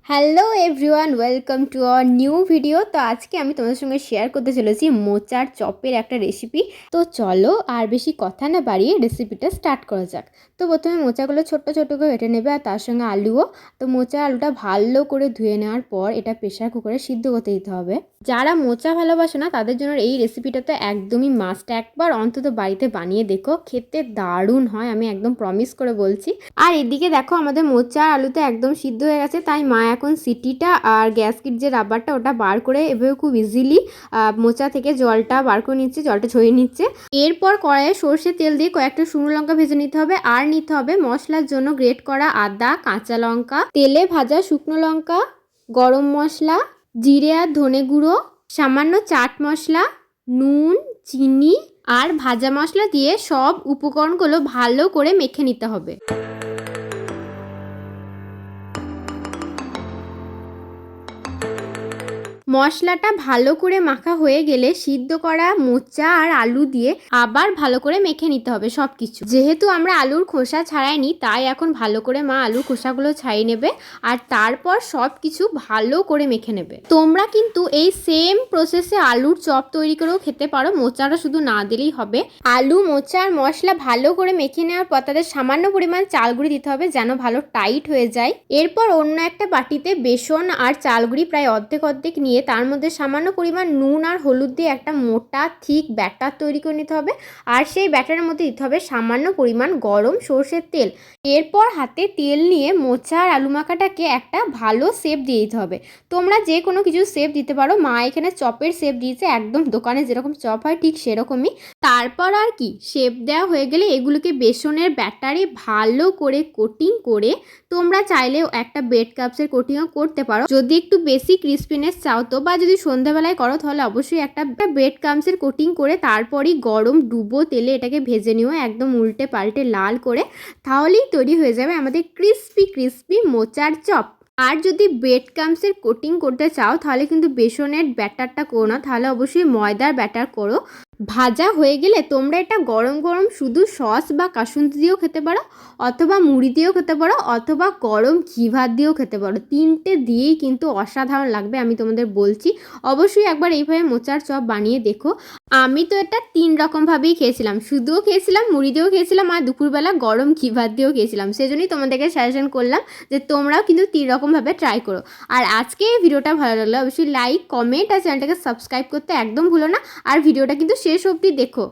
Hello everyone, welcome to our new video. তো আজকে আমি তোমাদের সঙ্গে শেয়ার করতে চলেছি মোচার চপের একটা রেসিপি। তো চলো আর বেশি কথা না বাড়িয়ে রেসিপিটা স্টার্ট করা যাক। তো প্রথমে মোচাগুলো ছোট্ট ছোট্ট করে কেটে নেবে, আর তার সঙ্গে আলুও। তো মোচা আলুটা ভালো করে ধুয়ে নেওয়ার পর এটা প্রেশার কুকারে সিদ্ধ করতে দিতে হবে। যারা মোচা ভালোবাসে না তাদের জন্য এই রেসিপিটা তো একদমই মাস্ট। একবার অন্তত বাড়িতে বানিয়ে দেখো, খেতে দারুণ হয়, আমি একদম প্রমিস করে বলছি। আর এদিকে দেখো আমাদের মোচা আলুতে একদম সিদ্ধ হয়ে গেছে, তাই মা এখন সিটিটা আর গ্যাসকিট যে রাবারটা ওটা বার করে এভাবে খুব ইজিলি মোচা থেকে জলটা বার করে নিচ্ছে, জলটা ছড়িয়ে নিচ্ছে। এরপর কড়াইয়ে সর্ষে তেল দিয়ে কয়েকটা শুকনো লঙ্কা ভেজে নিতে হবে, আর নিতে হবে মশলার জন্য গ্রেট করা আদা, কাঁচা লঙ্কা, তেলে ভাজা শুকনো লঙ্কা, গরম মশলা, জিরে আর ধনে গুঁড়ো, সামান্য চাট মশলা, নুন, চিনি আর ভাজা মশলা দিয়ে সব উপকরণগুলো ভালো করে মেখে নিতে হবে। মশলাটা ভালো করে মাখা হয়ে গেলে সিদ্ধ করা মোচা আর আলু দিয়ে আবার ভালো করে মেখে নিতে হবে সব কিছু। যেহেতু আমরা আলুর খোসা ছাড়াইনি, তাই এখন ভালো করে মা আলুর খোসাগুলো ছাড়িয়ে নেবে আর তারপর সব কিছু ভালো করে মেখে নেবে। তোমরা কিন্তু এই সেম প্রসেসে আলুর চপ তৈরি করেও খেতে পারো, মোচাটা শুধু না দিলেই হবে। আলু, মোচা আর মশলা ভালো করে মেখে নেওয়ার পর তাদের সামান্য পরিমাণ চালগুঁড়ি দিতে হবে যেন ভালো টাইট হয়ে যায়। এরপর অন্য একটা বাটিতে বেসন আর চালগুঁড়ি প্রায় অর্ধেক অর্ধেক নিয়ে তার মধ্যে সামান্য পরিমাণ নুন আর হলুদ দিয়ে একটা মোটা থিক ব্যাটার তৈরি করে নিতে হবে। আর সেই ব্যাটারের মধ্যে দিতে হবে সামান্য পরিমাণ গরম সর্ষের তেল। এরপর হাতে তেল নিয়ে মোচা আর আলু মাখাটাকে একটা ভালো শেপ দিয়ে দিতে হবে। তোমরা যে কোনো কিছু শেপ দিতে পারো, মা এখানে চপের শেপ দিয়েছে, একদম দোকানে যেরকম চপ হয় ঠিক সেরকমই। তারপর আর কি, শেপ দেওয়া হয়ে গেলে এগুলোকে বেসনের ব্যাটারে ভালো করে কোটিং করে তোমরা চাইলেও একটা ব্রেড কাপসের কোটিংও করতে পারো। যদি একটু বেশি ক্রিস্পিনেস চাও তো, বা যদি সন্ধ্যাবেলায় করো তাহলে অবশ্যই একটা ব্রেড কাপসের কোটিং করে তারপরই গরম ডুবো তেলে এটাকে ভেজে নিও একদম উল্টে পাল্টে লাল করে। তাহলেই তৈরি হয়ে যাবে আমাদের ক্রিস্পি ক্রিস্পি মোচার চপ। আর যদি ব্রেড ক্রাম্বসের কোটিং করতে চাও তাহলে কিন্তু বেসনের ব্যাটারটা করো না, তাহলে অবশ্যই ময়দার ব্যাটার করো। ভাজা হয়ে গেলে তোমরা এটা গরম গরম শুধু সস বা কাসুন্দি দিয়েও খেতে পারো, অথবা মুড়ি দিয়েও খেতে পারো, অথবা গরম ঘি ভাত দিয়েও খেতে পারো। তিনটে দিয়েই কিন্তু অসাধারণ লাগবে, আমি তোমাদের বলছি। অবশ্যই একবার এইভাবে মোচার চপ বানিয়ে দেখো। আমি তো এটা 3 রকমভাবেই খেয়েছিলাম, শুধুও খেয়েছিলাম, মুড়ি দিয়েও খেয়েছিলাম, আর দুপুরবেলা গরম ঘি ভাত দিয়েও খেয়েছিলাম। সেজন্যই তোমাদেরকে সাজেশন করলাম যে তোমরাও কিন্তু 3 রকমভাবে ট্রাই করো। আর আজকে এই ভিডিওটা ভালো লাগলে অবশ্যই লাইক, কমেন্ট আর চ্যানেলটাকে সাবস্ক্রাইব করতে একদম ভুলো না। আর ভিডিওটা কিন্তু শেষ অবধি দেখো।